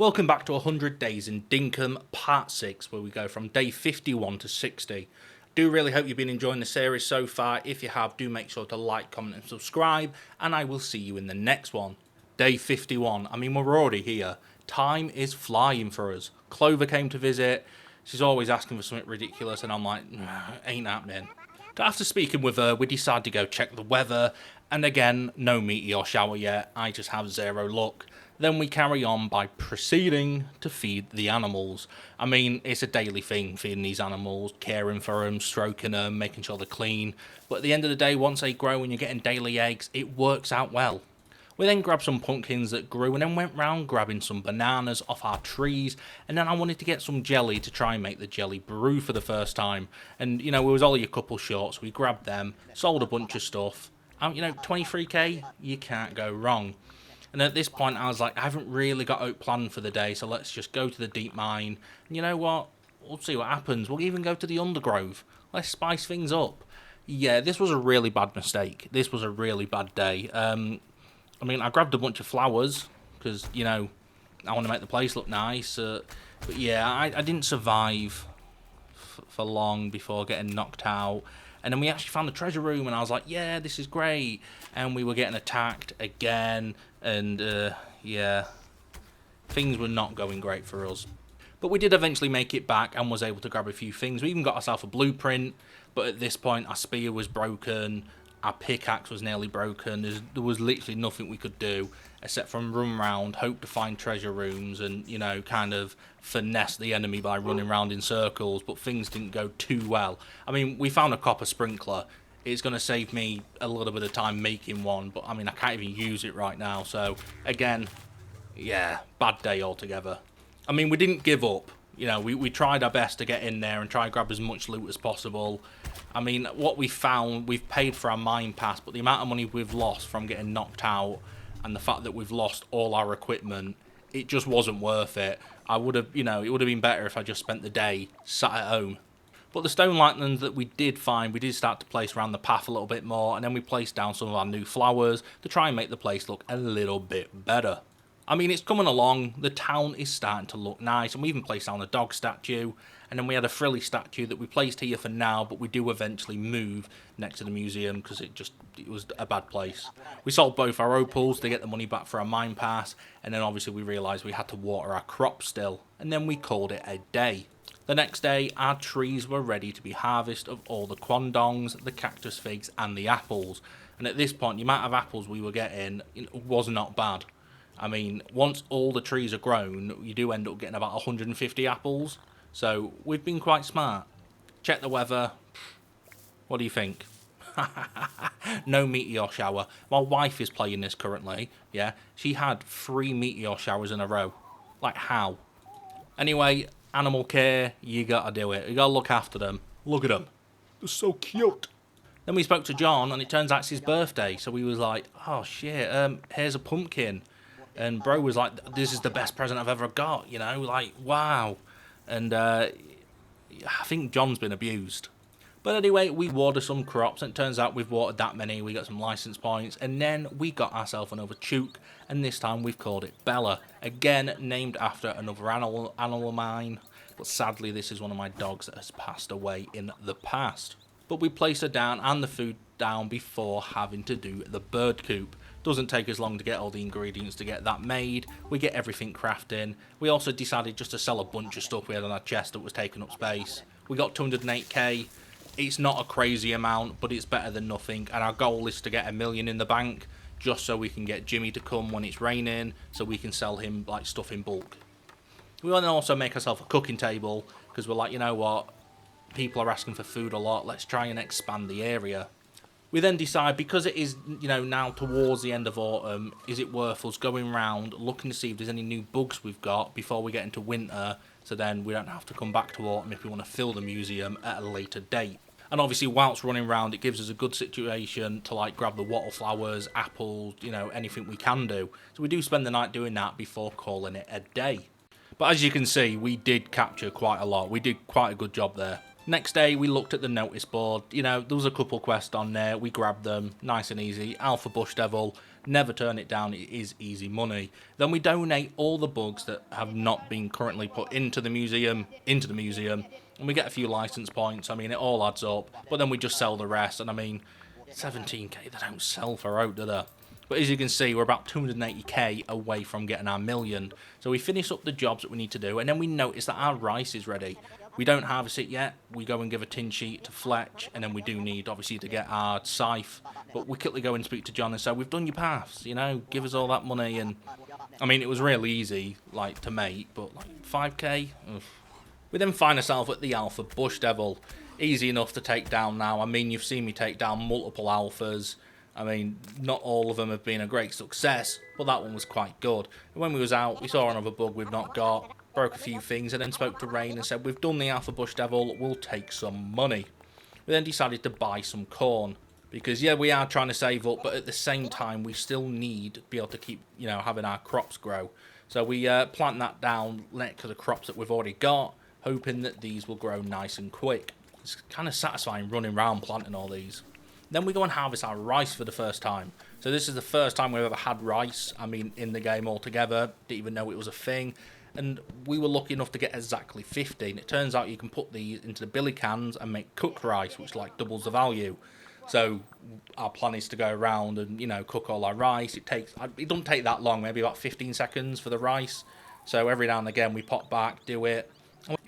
Welcome back to 100 Days in Dinkum Part 6, where we go from day 51 to 60. Do really hope you've been enjoying the series so far. If you have, do make sure to like, comment and subscribe, and I will see you in the next one. Day 51, I mean we're already here. Time is flying for us. Clover came to visit, she's always asking for something ridiculous and I'm like, nah, ain't happening. After speaking with her, we decide to go check the weather, and again, no meteor shower yet, I just have zero luck. Then we carry on by proceeding to feed the animals. I mean, it's a daily thing, feeding these animals, caring for them, stroking them, making sure they're clean. But at the end of the day, once they grow and you're getting daily eggs, it works out well. We then grabbed some pumpkins that grew and then went round grabbing some bananas off our trees, and then I wanted to get some jelly to try and make the jelly brew for the first time. And, we was only a couple short, so we grabbed them, sold a bunch of stuff. 23k, you can't go wrong. And at this point, I was like, I haven't really got out planned for the day, so let's just go to the deep mine. And you know what? We'll see what happens. We'll even go to the undergrove. Let's spice things up. Yeah, this was a really bad mistake. This was a really bad day. I grabbed a bunch of flowers because, I want to make the place look nice. But yeah, I didn't survive for long before getting knocked out. And then we actually found the treasure room, and I was like, yeah, this is great. And we were getting attacked again, and yeah, things were not going great for us. But we did eventually make it back and was able to grab a few things. We even got ourselves a blueprint, but at this point our spear was broken, our pickaxe was nearly broken. There was literally nothing we could do except from run around, hope to find treasure rooms and, kind of finesse the enemy by running around in circles, but things didn't go too well. I mean, we found a copper sprinkler. It's going to save me a little bit of time making one, but I can't even use it right now. So, again, yeah, bad day altogether. We didn't give up. We tried our best to get in there and try and grab as much loot as possible. What we found, we've paid for our mine pass, but the amount of money we've lost from getting knocked out and the fact that we've lost all our equipment, it just wasn't worth it. I would have, it would have been better if I just spent the day sat at home. But the stone lightnings that we did find, we did start to place around the path a little bit more, and then we placed down some of our new flowers to try and make the place look a little bit better. It's coming along, the town is starting to look nice, and we even placed down a dog statue, and then we had a frilly statue that we placed here for now, but we do eventually move next to the museum because it was a bad place. We sold both our opals to get the money back for our mine pass, and then obviously we realised we had to water our crops still, and then we called it a day. The next day, our trees were ready to be harvested of all the quandongs, the cactus figs, and the apples, and at this point, the amount of apples we were getting was not bad. Once all the trees are grown, you do end up getting about 150 apples. So, we've been quite smart. Check the weather. What do you think? No meteor shower. My wife is playing this currently. Yeah, she had 3 meteor showers in a row. Like, how? Anyway, animal care, you gotta do it. You gotta look after them. Look at them. They're so cute. Then we spoke to John, and it turns out it's his birthday. So we was like, oh shit, here's a pumpkin. And bro was like, this is the best present I've ever got, like, wow. And I think John's been abused. But anyway, we watered some crops, and it turns out we've watered that many. We got some license points, and then we got ourselves another chook, and this time we've called it Bella. Again, named after another animal of mine. But sadly, this is one of my dogs that has passed away in the past. But we placed her down and the food down before having to do the bird coop. Doesn't take us long to get all the ingredients to get that made. We get everything crafting. We also decided just to sell a bunch of stuff we had on our chest that was taking up space. We got 208k. It's not a crazy amount, but it's better than nothing. And our goal is to get 1 million in the bank, just so we can get Jimmy to come when it's raining, so we can sell him like stuff in bulk. We want to also make ourselves a cooking table, because we're like, you know what? People are asking for food a lot. Let's try and expand the area. We then decide, because it is, now towards the end of autumn, is it worth us going around looking to see if there's any new bugs we've got before we get into winter, so then we don't have to come back to autumn if we want to fill the museum at a later date. And obviously, whilst running around, it gives us a good situation to grab the wattle flowers, apples, anything we can do. So we do spend the night doing that before calling it a day. But as you can see, we did capture quite a lot. We did quite a good job there. Next day, we looked at the notice board. There was a couple quests on there. We grabbed them, nice and easy. Alpha Bush Devil, Never turn it down, it is easy money. Then we donate all the bugs that have not been currently put into the museum, and we get a few license points. I mean, it all adds up, but then we just sell the rest, and I mean, 17k, they don't sell for out, do they? But as you can see, we're about 280k away from getting our million. So we finish up the jobs that we need to do, and then we notice that our rice is ready. We don't harvest it yet. We go and give a tin sheet to Fletch, and then we do need, obviously, to get our scythe. But we quickly go and speak to John and say, we've done your paths, you know, give us all that money. And, I mean, it was really easy, like, to make, but, like, 5k? Ugh. We then find ourselves at the Alpha Bush Devil. Easy enough to take down now. I mean, you've seen me take down multiple alphas. I mean, not all of them have been a great success, but that one was quite good. And when we was out, we saw another bug we've not got, broke a few things, and then spoke to Rain and said, we've done the Alpha Bush Devil, we'll take some money. We then decided to buy some corn, because, yeah, we are trying to save up, but at the same time, we still need to be able to keep, you know, having our crops grow. So we plant that down next to the crops that we've already got, hoping that these will grow nice and quick. It's kind of satisfying running around planting all these. Then we go and harvest our rice for the first time. So this is the first time we've ever had rice, I mean, in the game altogether. Didn't even know it was a thing. And we were lucky enough to get exactly 50. And it turns out you can put these into the billy cans and make cooked rice, which like doubles the value. So our plan is to go around and, you know, cook all our rice. It doesn't take that long, maybe about 15 seconds for the rice. So every now and again we pop back, do it.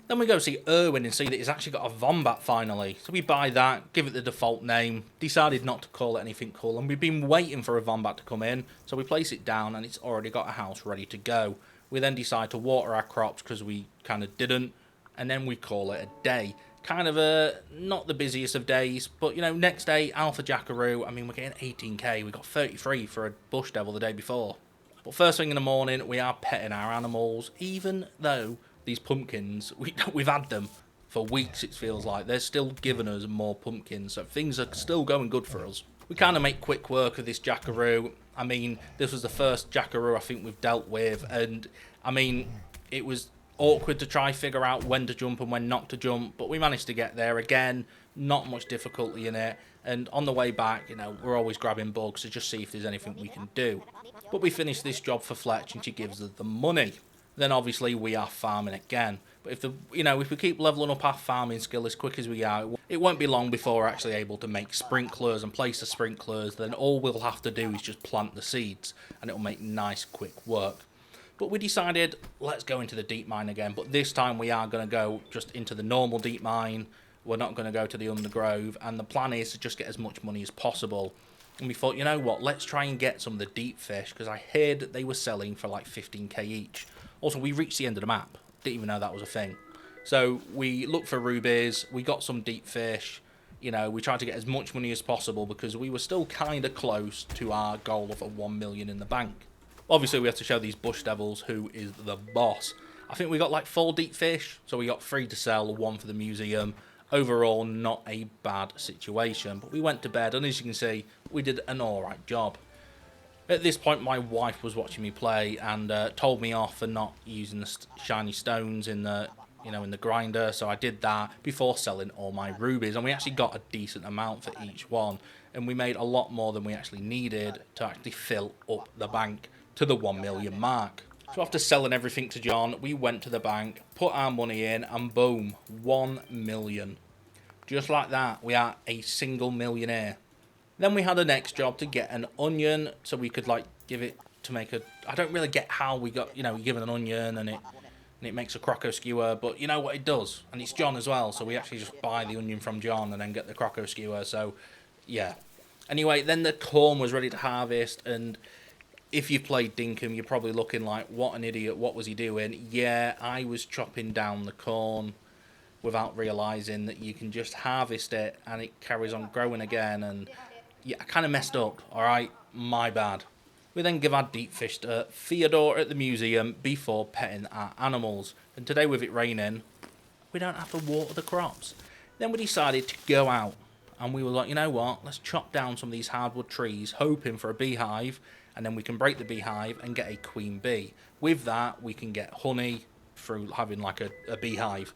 Then we go see Erwin and see that he's actually got a Vombat finally. So we buy that, give it the default name, decided not to call it anything cool, and we've been waiting for a Vombat to come in. So we place it down and it's already got a house ready to go. We then decide to water our crops because we kind of didn't, and then we call it a day. Kind of not the busiest of days, but you know, next day, Alpha Jackaroo, I mean, we're getting 18k, we got 33 for a Bush Devil the day before. But first thing in the morning, we are petting our animals, even though these pumpkins, we've had them for weeks, it feels like. They're still giving us more pumpkins, so things are still going good for us. We kind of make quick work of this Jackaroo. I mean, this was the first Jackaroo I think we've dealt with, and I mean, it was awkward to try figure out when to jump and when not to jump, but we managed to get there again. Not much difficulty in it, and on the way back, you know, we're always grabbing bugs to just see if there's anything we can do. But we finished this job for Fletch and she gives us the money. Then obviously we are farming again. But if we keep leveling up our farming skill as quick as we are, it won't be long before we're actually able to make sprinklers and place the sprinklers. Then all we'll have to do is just plant the seeds, and it'll make nice quick work. But we decided, let's go into the deep mine again. But this time we are going to go just into the normal deep mine. We're not going to go to the undergrove. And the plan is to just get as much money as possible. And we thought, you know what, let's try and get some of the deep fish, because I heard that they were selling for like 15k each. Also, we reached the end of the map. Didn't even know that was a thing. So we looked for rubies. We got some deep fish. You know, we tried to get as much money as possible because we were still kind of close to our goal of a 1 million in the bank. Obviously, we have to show these Bush Devils who is the boss. I think we got like 4 deep fish. So we got 3 to sell, 1 for the museum. Overall, not a bad situation. But we went to bed, and as you can see, we did an alright job. At this point, my wife was watching me play and told me off for not using the shiny stones in the grinder. So I did that before selling all my rubies, and we actually got a decent amount for each one. And we made a lot more than we actually needed to actually fill up the bank to the 1 million mark. So after selling everything to John, we went to the bank, put our money in, and boom, 1 million. Just like that, we are a single millionaire. Then we had a next job to get an onion, so we could like give it to make a. I don't really get how we got, you know, you give it an onion and it makes a croco skewer, but you know what it does, and it's John as well, so we actually just buy the onion from John and then get the croco skewer. So yeah. Anyway, then the corn was ready to harvest, and if you've played Dinkum, you're probably looking like, what an idiot, what was he doing? Yeah, I was chopping down the corn without realising that you can just harvest it and it carries on growing again, and yeah, I kind of messed up, alright? My bad. We then give our deep fish to Theodore at the museum before petting our animals. And today with it raining, we don't have to water the crops. Then we decided to go out, and we were like, you know what, let's chop down some of these hardwood trees, hoping for a beehive, and then we can break the beehive and get a queen bee. With that, we can get honey through having like a beehive.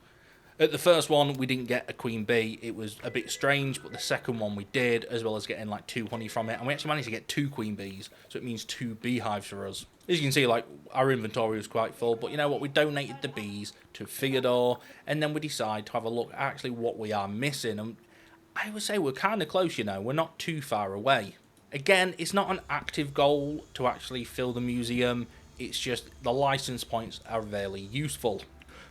At the first one, we didn't get a queen bee. It was a bit strange, but the second one we did, as well as getting like 2 honey from it. And we actually managed to get 2 queen bees, so it means 2 beehives for us. As you can see, like, our inventory was quite full, but you know what? We donated the bees to Theodore, and then we decided to have a look at actually what we are missing. And I would say we're kind of close, you know. We're not too far away. Again, it's not an active goal to actually fill the museum. It's just the license points are really useful.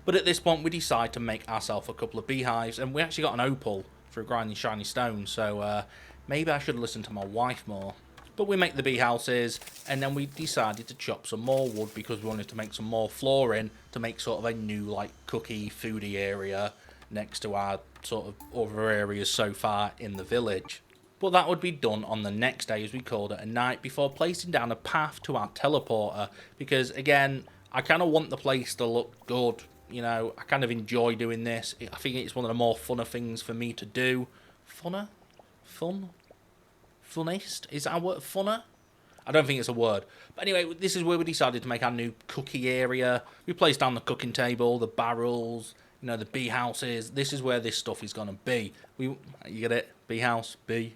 But at this point, we decide to make ourselves a couple of beehives, and we actually got an opal for grinding shiny stones, so maybe I should listen to my wife more. But we make the bee houses, and then we decided to chop some more wood because we wanted to make some more flooring to make sort of a new, like, cookie, foodie area next to our sort of other areas so far in the village. But that would be done on the next day, as we called it, at night, before placing down a path to our teleporter, because, again, I kind of want the place to look good. You know, I kind of enjoy doing this. I think it's one of the more funner things for me to do. Funner? Fun? Funnest? Is that a word? Funner? I don't think it's a word. But anyway, this is where we decided to make our new cookie area. We placed down the cooking table, the barrels, you know, the bee houses. This is where this stuff is going to be. You get it? Bee house, bee.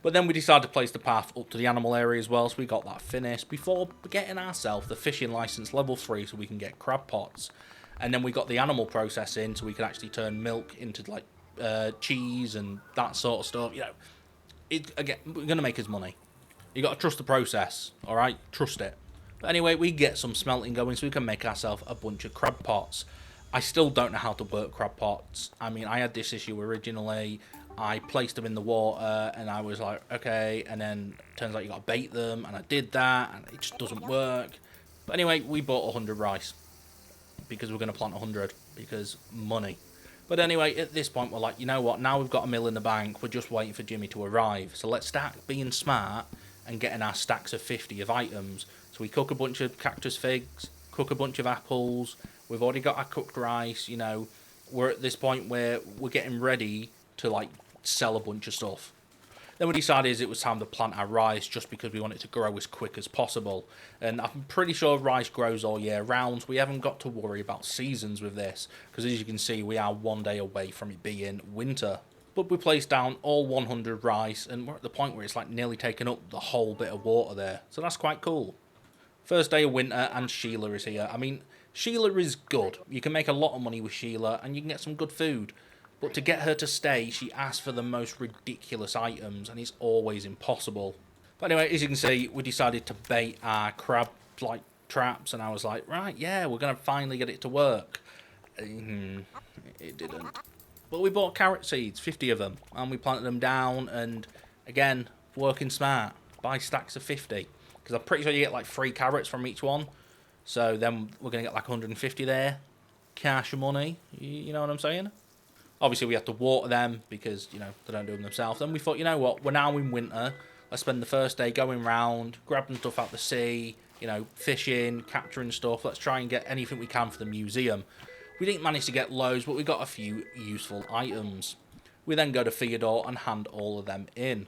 But then we decided to place the path up to the animal area as well, so we got that finished before getting ourselves the fishing license level 3 so we can get crab pots. And then we got the animal processing so we could actually turn milk into like cheese and that sort of stuff. You know, again, we're going to make us money. You got to trust the process, alright? Trust it. But anyway, we get some smelting going so we can make ourselves a bunch of crab pots. I still don't know how to work crab pots. I mean, I had this issue originally. I placed them in the water and I was like, okay, and then turns out you got to bait them, and I did that and it just doesn't work. But anyway, we bought 100 rice because we're going to plant 100 because money. But anyway, at this point we're like, you know what, now we've got $1 million in the bank, we're just waiting for Jimmy to arrive. So let's start being smart and getting our stacks of 50 of items. So we cook a bunch of cactus figs, cook a bunch of apples, we've already got our cooked rice, you know. We're at this point where we're getting ready to like sell a bunch of stuff. Then we decided it was time to plant our rice just because we want it to grow as quick as possible. And I'm pretty sure rice grows all year round. So we haven't got to worry about seasons with this because, as you can see, we are 1 day away from it being winter. But we placed down all 100 rice and we're at the point where it's like nearly taken up the whole bit of water there. So that's quite cool. First day of winter and Sheila is here. I mean, Sheila is good. You can make a lot of money with Sheila and you can get some good food. But to get her to stay, she asks for the most ridiculous items, and it's always impossible. But anyway, as you can see, we decided to bait our crab like traps, and I was like, right, yeah, we're going to finally get it to work. It didn't. But we bought carrot seeds, 50 of them, and we planted them down, and again, working smart. Buy stacks of 50, because I'm pretty sure you get like 3 carrots from each one. So then we're going to get like 150 there. Cash money, you know what I'm saying? Obviously, we have to water them because, you know, they don't do them themselves. Then we thought, you know what, we're now in winter. Let's spend the first day going round, grabbing stuff out the sea, you know, fishing, capturing stuff. Let's try and get anything we can for the museum. We didn't manage to get loads, but we got a few useful items. We then go to Theodore and hand all of them in.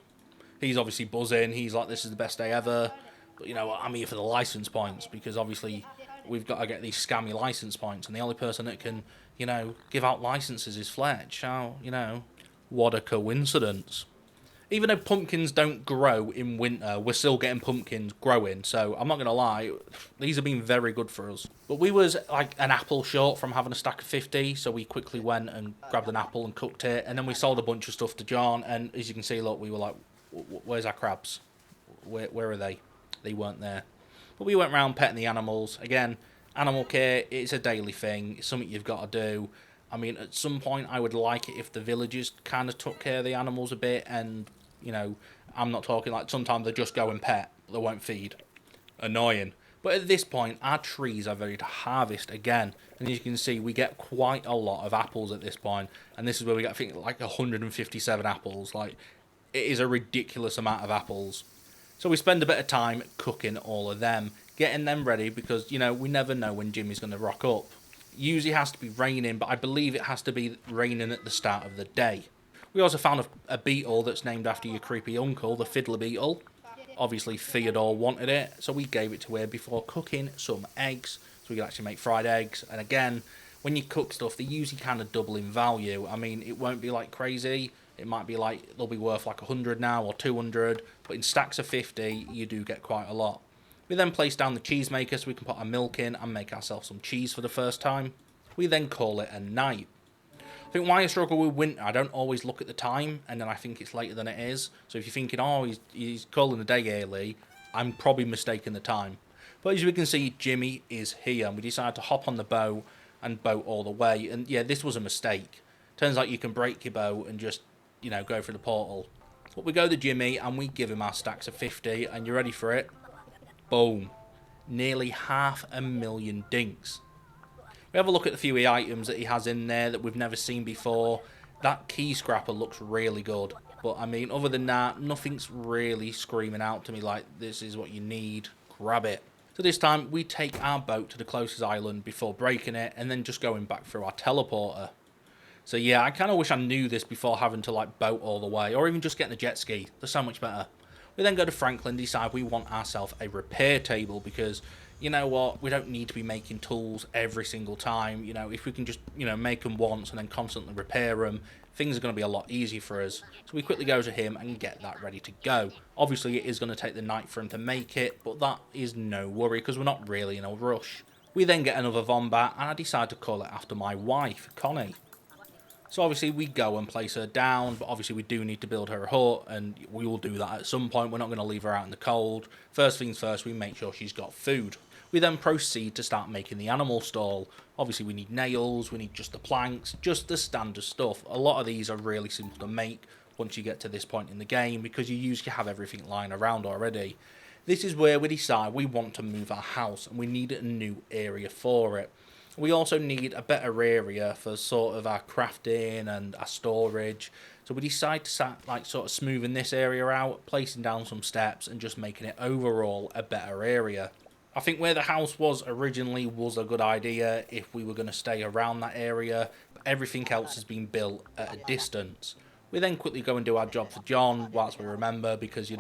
He's obviously buzzing. He's like, this is the best day ever. But, you know what, I'm here for the license points because, obviously, we've got to get these scammy license points. And the only person that can, you know, give out licenses is Fletch. How, you know, what a coincidence. Even though pumpkins don't grow in winter, we're still getting pumpkins growing. So I'm not going to lie, these have been very good for us. But we was like an apple short from having a stack of 50. So we quickly went and grabbed an apple and cooked it. And then we sold a bunch of stuff to John. And as you can see, look, we were like, where's our crabs? Where are they? They weren't there. But we went around petting the animals. Again, animal care, it's a daily thing. It's something you've got to do. I mean, at some point, I would like it if the villagers kind of took care of the animals a bit. And, you know, I'm not talking like sometimes they just go and pet. They won't feed. Annoying. But at this point, our trees are ready to harvest again. And as you can see, we get quite a lot of apples at this point. And this is where we get, I think, like 157 apples. Like, it is a ridiculous amount of apples. So we spend a bit of time cooking all of them, getting them ready because, you know, we never know when Jimmy's going to rock up. Usually it has to be raining, but I believe it has to be raining at the start of the day. We also found a beetle that's named after your creepy uncle, the fiddler beetle. Obviously Theodore wanted it, so we gave it to her before cooking some eggs, so we could actually make fried eggs. And again, when you cook stuff, they usually kind of double in value. I mean, it won't be like crazy. It might be like, they'll be worth like 100 now or 200, but in stacks of 50, you do get quite a lot. We then place down the cheese maker so we can put our milk in and make ourselves some cheese for the first time. We then call it a night. I think why I struggle with winter, I don't always look at the time, and then I think it's later than it is. So if you're thinking, oh, he's calling the day early, I'm probably mistaking the time. But as we can see, Jimmy is here, and we decided to hop on the boat and boat all the way. And yeah, this was a mistake. Turns out you can break your boat and just, go through the portal. But we go to Jimmy, and we give him our stacks of 50, and you ready for it? Boom. Nearly 500,000 dinks. We have a look at the few items that he has in there that we've never seen before. That key scrapper looks really good. But, I mean, other than that, nothing's really screaming out to me like, this is what you need. Grab it. So this time, we take our boat to the closest island before breaking it, and then just going back through our teleporter. So, yeah, I kind of wish I knew this before having to, like, boat all the way. Or even just getting a jet ski. They're so much better. We then go to Franklin, decide we want ourselves a repair table because, you know what, we don't need to be making tools every single time. If we can just, make them once and then constantly repair them, things are going to be a lot easier for us. So we quickly go to him and get that ready to go. Obviously, it is going to take the night for him to make it, but that is no worry because we're not really in a rush. We then get another Vombat, and I decide to call it after my wife, Connie. So obviously we go and place her down, but obviously we do need to build her a hut, and we will do that at some point. We're not going to leave her out in the cold. First things first, we make sure she's got food. We then proceed to start making the animal stall. Obviously we need nails, we need just the planks, just the standard stuff. A lot of these are really simple to make once you get to this point in the game because you usually have everything lying around already. This is where we decide we want to move our house and we need a new area for it. We also need a better area for sort of our crafting and our storage. So we decide to start sort of smoothing this area out, placing down some steps and just making it overall a better area. I think where the house was originally was a good idea if we were going to stay around that area, but everything else has been built at a distance. We then quickly go and do our job for John whilst we remember because,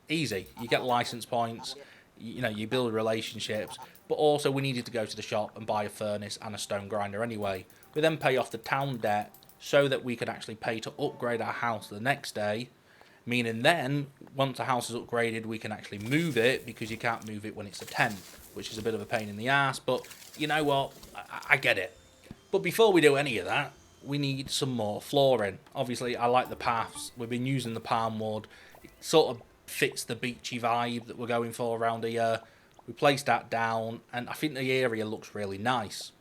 easy. You get license points, you build relationships, but also we needed to go to the shop and buy a furnace and a stone grinder anyway. We then pay off the town debt so that we could actually pay to upgrade our house the next day, meaning then, once the house is upgraded, we can actually move it because you can't move it when it's a 10, which is a bit of a pain in the ass, but you know what, I get it. But before we do any of that, we need some more flooring. Obviously, I like the paths. We've been using the palm wood. It sort of fits the beachy vibe that we're going for around here. We place that down, and I think the area looks really nice.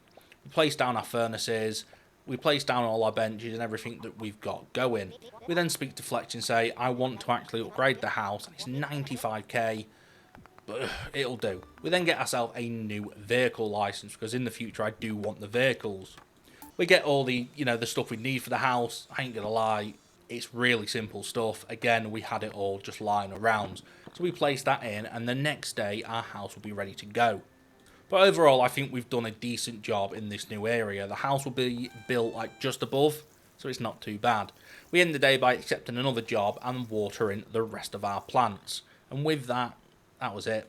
We place down our furnaces, we place down all our benches and everything that we've got going. We then speak to Fletch and say, I want to actually upgrade the house, and it's 95k, but it'll do. We then get ourselves a new vehicle license, because in the future I do want the vehicles. We get all the, the stuff we need for the house. I ain't gonna lie, it's really simple stuff. Again, we had it all just lying around. So we place that in, and the next day our house will be ready to go. But overall, I think we've done a decent job in this new area. The house will be built just above, so it's not too bad. We end the day by accepting another job and watering the rest of our plants. And with that, that was it.